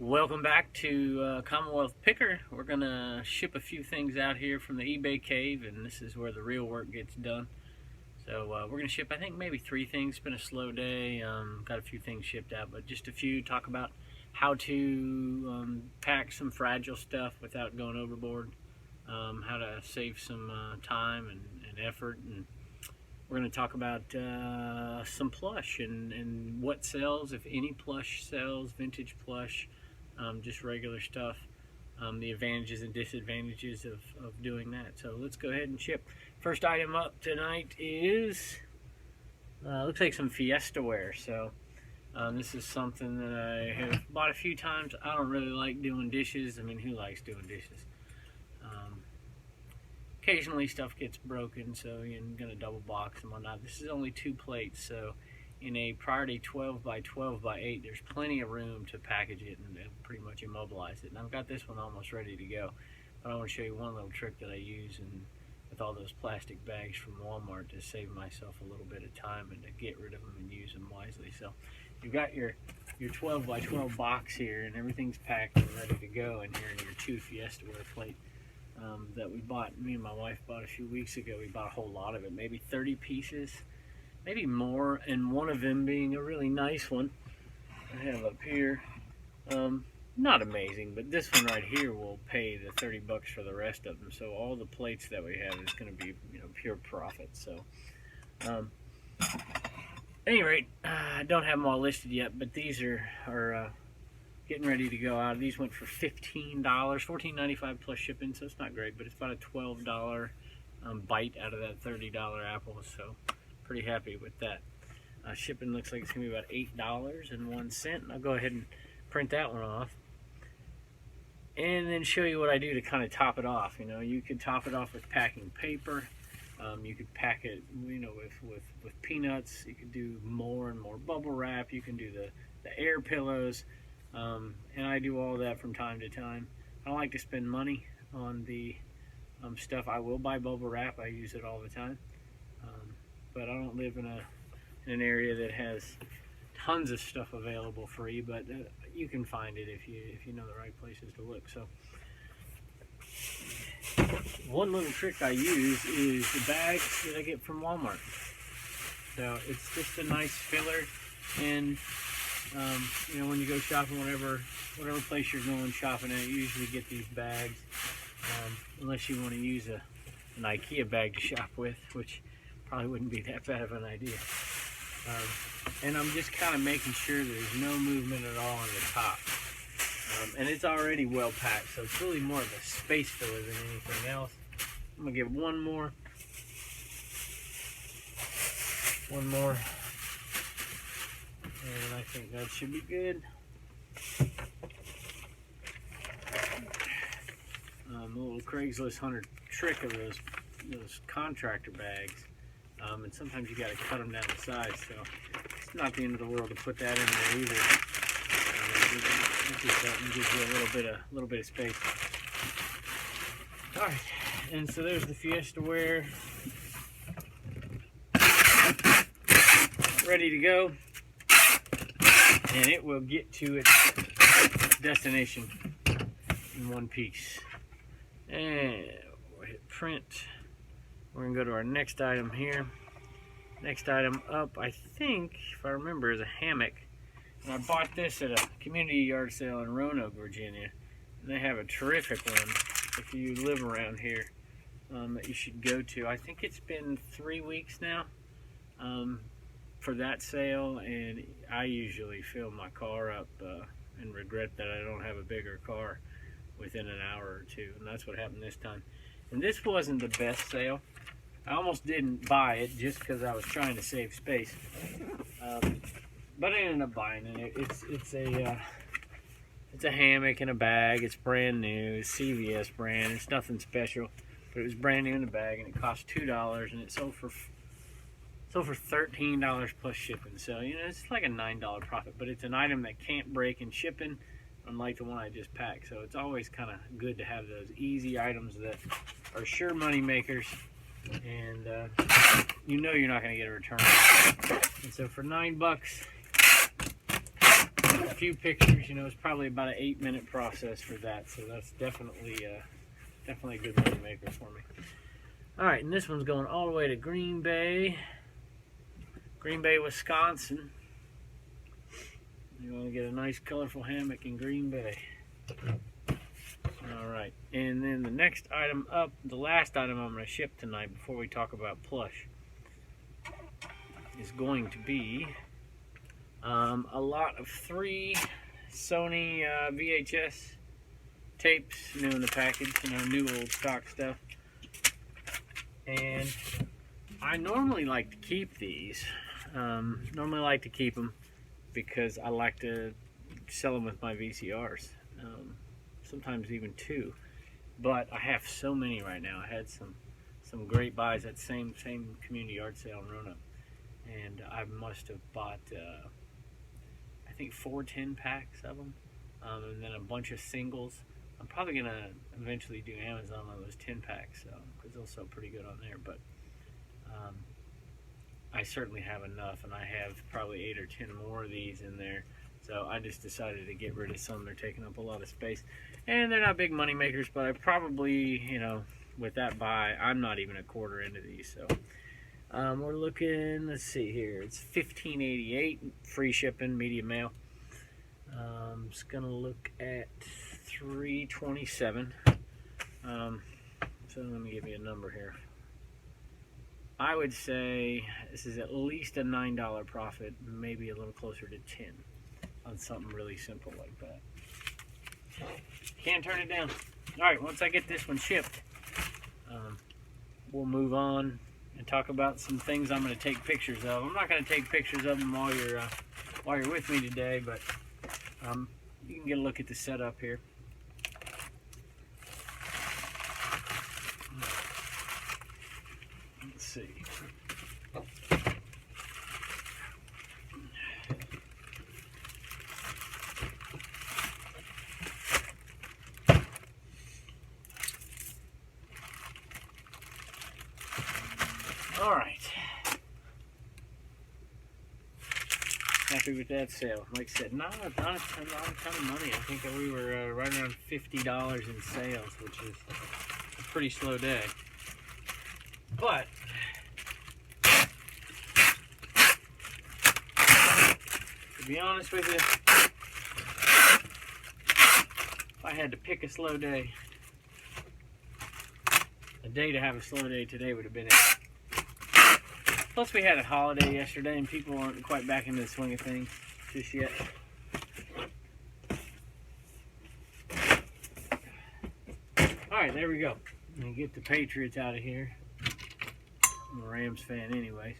Welcome back to Commonwealthpicker. We're going to ship a few things out here from the eBay cave, and this is where the real work gets done. So we're going to ship, I think, maybe 3 things. It's been a slow day. Got a few things shipped out, but just a few. Talk about how to pack some fragile stuff without going overboard, how to save some time and effort, and we're going to talk about some plush and what sells, if any plush sells, vintage plush, just regular stuff, the advantages and disadvantages of doing that. So let's go ahead and ship. First item up tonight is, looks like some Fiesta ware. So this is something that I have bought a few times. I don't really like doing dishes. I mean, who likes doing dishes? Occasionally stuff gets broken, so you're going to double box and whatnot. This is only 2 plates, so in a priority 12 by 12 by 8, there's plenty of room to package it and pretty much immobilize it. And I've got this one almost ready to go, but I want to show you one little trick that I use with all those plastic bags from Walmart to save myself a little bit of time and to get rid of them and use them wisely. So you've got your 12 by 12 box here, and everything's packed and ready to go in here in your 2 Fiesta ware plate that we bought. Me and my wife bought a few weeks ago. We bought a whole lot of it, maybe 30 pieces, maybe more, and one of them being a really nice one I have up here. Not amazing, but this one right here will pay the 30 bucks for the rest of them. So all the plates that we have is going to be, pure profit. So at any rate, I don't have them all listed yet, but these are getting ready to go out. These went for $15, $14.95 plus shipping, so it's not great, but it's about a $12 bite out of that $30 apple, so pretty happy with that. Shipping looks like it's going to be about $8.01. I'll go ahead and print that one off and then show you what I do to kind of top it off. You could top it off with packing paper. You could pack it, with peanuts. You could do more and more bubble wrap. You can do the air pillows. And I do all that from time to time. I don't like to spend money on the stuff. I will buy bubble wrap. I use it all the time. But I don't live in an area that has tons of stuff available free, but you can find it if you know the right places to look. So one little trick I use is the bags that I get from Walmart. So it's just a nice filler, and when you go shopping, whatever place you're going shopping at, you usually get these bags, unless you want to use an IKEA bag to shop with, which probably wouldn't be that bad of an idea. And I'm just kind of making sure there's no movement at all on the top. And it's already well packed, so it's really more of a space filler than anything else. I'm going to give one more. And I think that should be good. A little Craigslist hunter trick of those contractor bags. And sometimes you got to cut them down the sides, so it's not the end of the world to put that in there either. It just gives you a little bit of space. All right, and so there's the Fiesta ware, ready to go, and it will get to its destination in one piece. And we'll hit print. We're gonna go to our next item here. Next item up, I think, if I remember, is a hammock. And I bought this at a community yard sale in Roanoke, Virginia. And they have a terrific one if you live around here that you should go to. I think it's been 3 weeks now for that sale, and I usually fill my car up and regret that I don't have a bigger car within an hour or two, and that's what happened this time. And this wasn't the best sale. I almost didn't buy it just because I was trying to save space, but I ended up buying it. It's a hammock in a bag. It's brand new. It's CVS brand. It's nothing special, but it was brand new in the bag, and it cost $2, and it sold for $13 plus shipping. So it's like a $9 profit, but it's an item that can't break in shipping, unlike the one I just packed. So it's always kind of good to have those easy items that are sure money makers, and you're not going to get a return. And so for $9, a few pictures. You know, it's probably about an 8-minute process for that, so that's definitely a good money maker for me. All right, and this one's going all the way to Green Bay, Wisconsin. You want to get a nice colorful hammock in Green Bay. All right, and then the next item up, the last item I'm going to ship tonight before we talk about Plush, is going to be a lot of 3 Sony VHS tapes, new in the package, you know, new old stock stuff. And I normally like to keep these. Normally like to keep them because I like to sell them with my VCRs. Sometimes even 2. But I have so many right now. I had some great buys at the same community yard sale in Roanoke. And I must have bought, I think 4 10-packs of them. And then a bunch of singles. I'm probably going to eventually do Amazon on those 10-packs, because they'll sell pretty good on there. But I certainly have enough, and I have probably 8 or 10 more of these in there. So I just decided to get rid of some. They're taking up a lot of space. And they're not big money makers, but I probably, you know, with that buy, I'm not even a quarter into these. So we're looking, let's see here. It's $15.88, free shipping, medium mail. It's going to look at $3.27. So let me give you a number here. I would say this is at least a $9 profit, maybe a little closer to 10 on something really simple like that. Can't turn it down. All right, once I get this one shipped, we'll move on and talk about some things I'm going to take pictures of. I'm not going to take pictures of them while you're with me today, but you can get a look at the setup here. Let's see. All right. Happy with that sale. Like I said, not a ton of money. I think that we were right around $50 in sales, which is a pretty slow day. But to be honest with you, if I had to pick a slow day, a day to have a slow day today would have been it. Plus, we had a holiday yesterday, and people aren't quite back into the swing of things just yet. All right, there we go. And get the Patriots out of here. I'm a Rams fan anyways.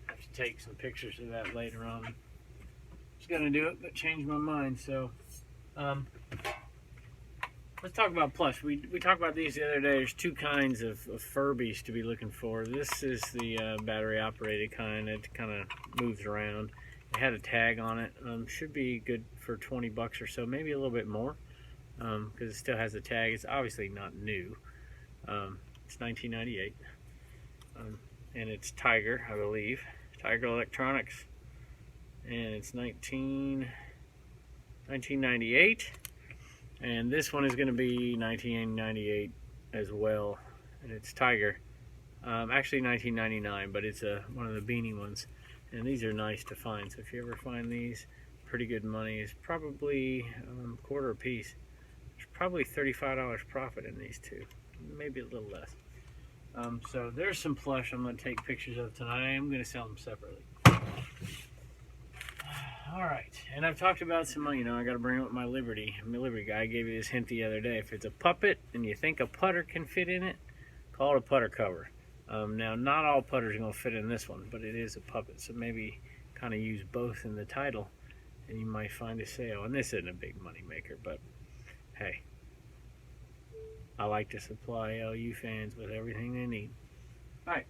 Have to take some pictures of that later on. I was going to do it, but changed my mind, so... let's talk about Plush. We talked about these the other day. There's 2 kinds of Furbies to be looking for. This is the battery operated kind. It kind of moves around. It had a tag on it. Should be good for 20 bucks or so, maybe a little bit more, because it still has a tag. It's obviously not new. It's 1998, and it's Tiger, I believe. Tiger Electronics, and it's 1998. And this one is going to be 1998 as well, and it's Tiger. Actually 1999, but it's one of the beanie ones. And these are nice to find, so if you ever find these, pretty good money. It's probably quarter a piece. There's probably $35 profit in these 2, maybe a little less. So there's some Plush I'm going to take pictures of tonight. I am going to sell them separately. All right, and I've talked about some, you know, I got to bring up my Liberty. My Liberty guy gave you this hint the other day. If it's a puppet and you think a putter can fit in it, call it a putter cover. Now, not all putters are going to fit in this one, but it is a puppet, so maybe kind of use both in the title, and you might find a sale. And this isn't a big money maker, but hey, I like to supply LU fans with everything they need. All right.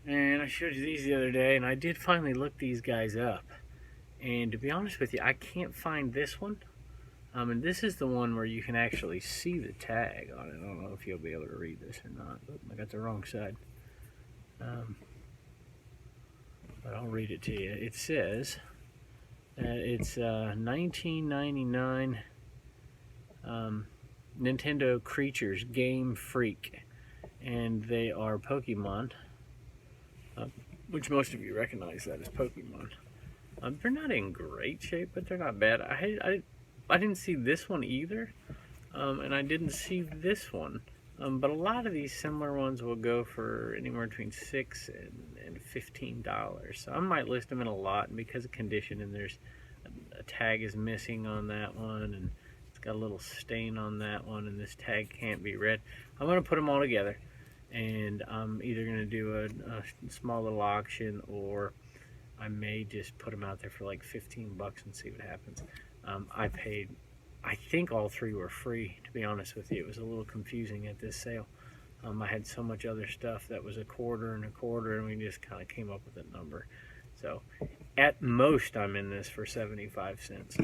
And I showed you these the other day, and I did finally look these guys up. And to be honest with you, I can't find this one. And this is the one where you can actually see the tag on it. I don't know if you'll be able to read this or not, but I got the wrong side. But I'll read it to you. It says that it's 1999 Nintendo Creatures Game Freak, and they are Pokemon, which most of you recognize that as Pokemon. They're not in great shape, but they're not bad. I didn't see this one either, and I didn't see this one. But a lot of these similar ones will go for anywhere between $6 and $15. So I might list them in a lot, and because of condition, and there's a tag is missing on that one, and it's got a little stain on that one, and this tag can't be read. I'm going to put them all together, and I'm either going to do a small little auction, or I may just put them out there for like 15 bucks and see what happens. I think all three were free, to be honest with you. It was a little confusing at this sale. I had so much other stuff that was a quarter, and we just kind of came up with a number. So at most I'm in this for 75 cents.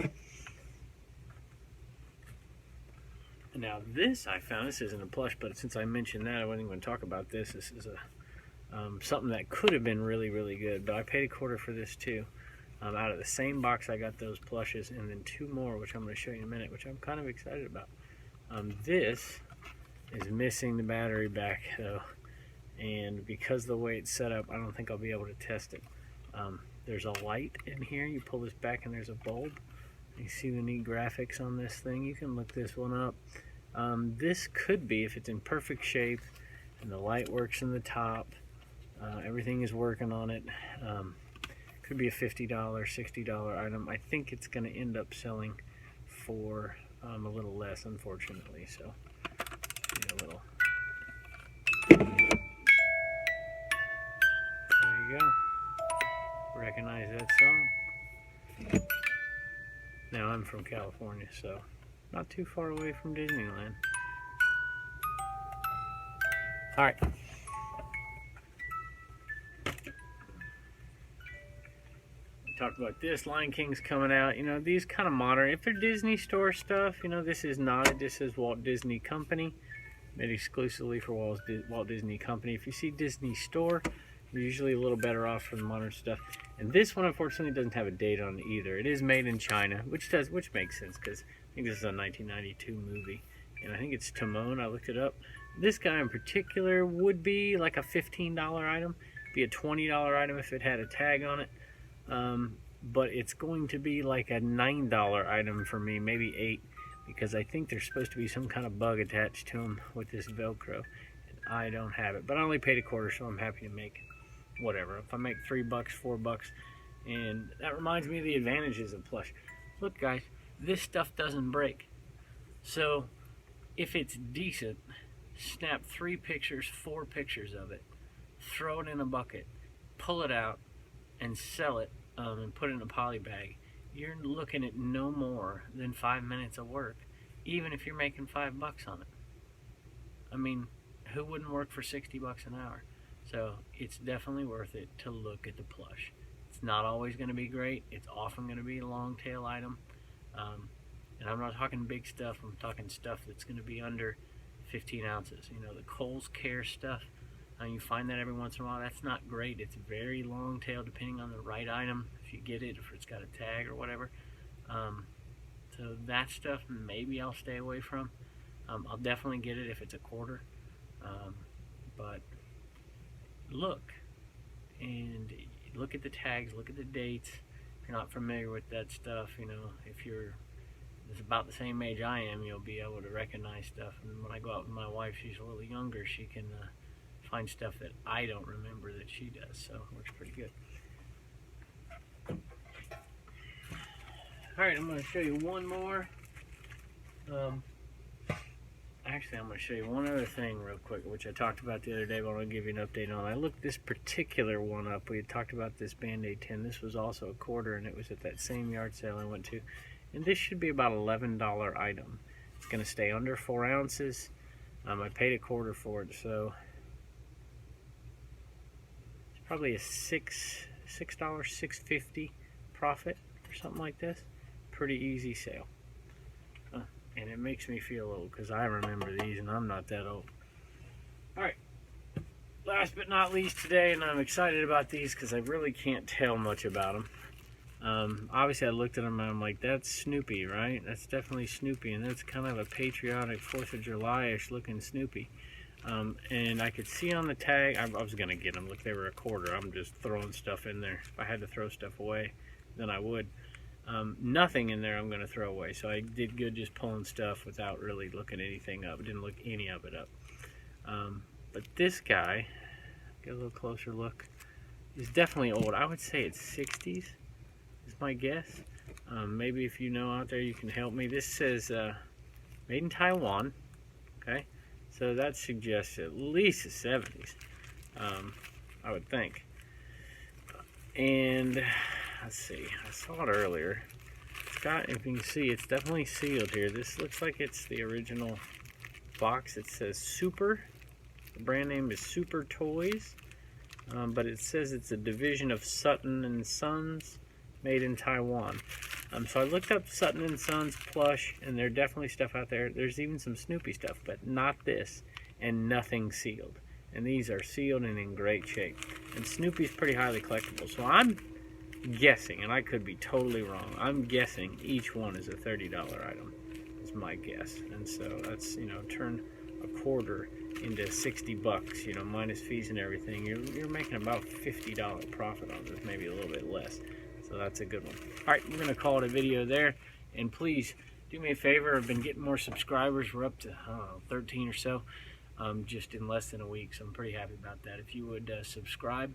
Now this I found, this isn't a plush, but since I mentioned that, I wasn't going to talk about this. This is something that could have been really, really good, but I paid a quarter for this too. Out of the same box I got those plushes, and then two more, which I'm going to show you in a minute, which I'm kind of excited about. This is missing the battery back though, and because of the way it's set up, I don't think I'll be able to test it. There's a light in here. You pull this back and there's a bulb. You see the neat graphics on this thing. You can look this one up. This could be, if it's in perfect shape and the light works in the top, everything is working on it, could be a $50, $60 item. I think it's going to end up selling for a little less, unfortunately. So, a little. There you go. Recognize that song? Now, I'm from California, so not too far away from Disneyland. All right. Talked about this. Lion King's coming out. These kind of modern. If they're Disney Store stuff, this is not. This is Walt Disney Company, made exclusively for Walt Disney Company. If you see Disney Store, you're usually a little better off for the modern stuff. And this one, unfortunately, doesn't have a date on it either. It is made in China, which makes sense because I think this is a 1992 movie, and I think it's Timon. I looked it up. This guy in particular would be like a $15 item, be a $20 item if it had a tag on it. But it's going to be like a $9 item for me, maybe $8, because I think there's supposed to be some kind of bug attached to them with this Velcro, and I don't have it. But I only paid a quarter, so I'm happy to make whatever. If I make $3, $4, and that reminds me of the advantages of plush. Look, guys, this stuff doesn't break. So if it's decent, snap 3 pictures, 4 pictures of it, throw it in a bucket, pull it out, and sell it, and put it in a poly bag. You're looking at no more than 5 minutes of work, even if you're making $5 on it. I mean, who wouldn't work for 60 bucks an hour? So it's definitely worth it to look at the plush. It's not always going to be great. It's often going to be a long tail item, and I'm not talking big stuff. I'm talking stuff that's going to be under 15 ounces. The Kohl's Care stuff. You find that every once in a while. That's not great. It's very long tail, depending on the right item, if you get it, if it's got a tag or whatever. So that stuff maybe I'll stay away from. I'll definitely get it if it's a quarter. But look at the tags, look at the dates. If you're not familiar with that stuff, if you're about the same age I am, you'll be able to recognize stuff. And when I go out with my wife, she's a little younger, she can find stuff that I don't remember that she does, so it works pretty good. Alright, I'm going to show you one more. Actually, I'm going to show you one other thing real quick, which I talked about the other day, but I'll give you an update on. I looked this particular one up. We had talked about this Band-Aid tin. This was also a quarter, and it was at that same yard sale I went to. And this should be about an $11 item. It's going to stay under 4 ounces. I paid a quarter for it, so probably a $6.50 profit or something like this. Pretty easy sale. And it makes me feel old because I remember these and I'm not that old. Alright, last but not least today, and I'm excited about these because I really can't tell much about them. Obviously I looked at them and I'm like, that's Snoopy, right? That's definitely Snoopy, and that's kind of a patriotic 4th of July-ish looking Snoopy. And I could see on the tag, I was going to get them. Look, they were $1. I'm just throwing stuff in there. If I had to throw stuff away, then I would. Nothing in there I'm going to throw away. So I did good just pulling stuff without really looking anything up. Didn't look any of it up. But this guy, get a little closer look, is definitely old. I would say it's 60s is my guess. Maybe if you know out there you can help me. This says made in Taiwan. Okay. So that suggests at least the 70s, I would think. And let's see, I saw it earlier. It's got, if you can see, it's definitely sealed here. This looks like it's the original box. It says Super. The brand name is Super Toys, but it says it's a division of Sutton and Sons, made in Taiwan. So I looked up Sutton and Sons Plush, and there's definitely stuff out there. There's even some Snoopy stuff, but not this, and nothing sealed. And these are sealed and in great shape. And Snoopy's pretty highly collectible, so I'm guessing, and I could be totally wrong, I'm guessing each one is a $30 item, is my guess. And so that's, you know, turn $1 into 60 bucks, you know, minus fees and everything. You're making about $50 profit on this, maybe a little bit less. So that's a good one. Alright, we're going to call it a video there. And please, do me a favor. I've been getting more subscribers. We're up to, I don't know, 13 or so. Just in less than a week. So I'm pretty happy about that. If you would subscribe,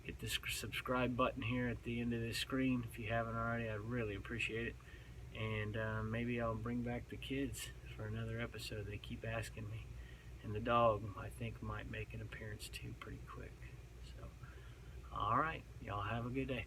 hit the subscribe button here at the end of this screen. If you haven't already, I'd really appreciate it. And maybe I'll bring back the kids for another episode. They keep asking me. And the dog, I think, might make an appearance too pretty quick. So, alright. Y'all have a good day.